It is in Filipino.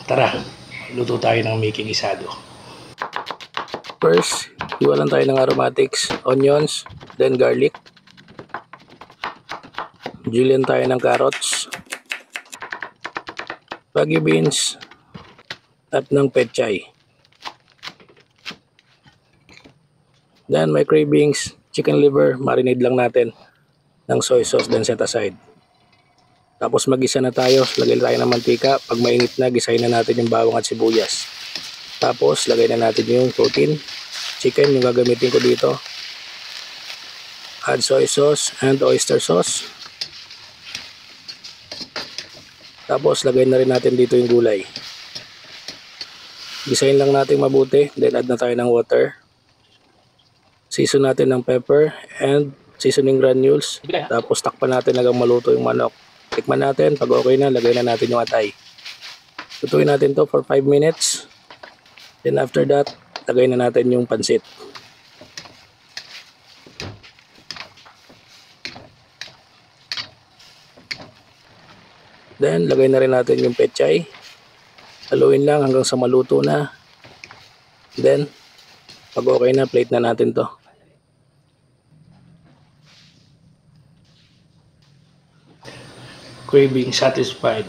Tara, luto tayo ng Miking Gisado. First, iwalan tayo ng aromatics, onions, then garlic. Julienne tayo ng carrots, baggy beans, at ng pechay. Then my cravings, chicken liver, marinade lang natin ng soy sauce, then set aside. Tapos mag-isa na tayo, lagay tayo ng mantika. Pag mainit na, gisahin na natin yung bawang at sibuyas. Tapos lagay na natin yung protein, chicken yung gagamitin ko dito. Add soy sauce and oyster sauce. Tapos lagay na rin natin dito yung gulay. Gisahin lang natin mabuti, then add na tayo ng water. Season natin ng pepper and seasoning granules. Tapos takpan natin hanggang maluto yung manok. Tikman natin, pag okay na, lagay na natin yung atay. Lutuin natin to for 5 minutes. Then after that, lagay na natin yung pansit. Then lagay na rin natin yung pechay. Haluin lang hanggang sa maluto na. Then pag okay na, plate na natin to. Craving satisfied.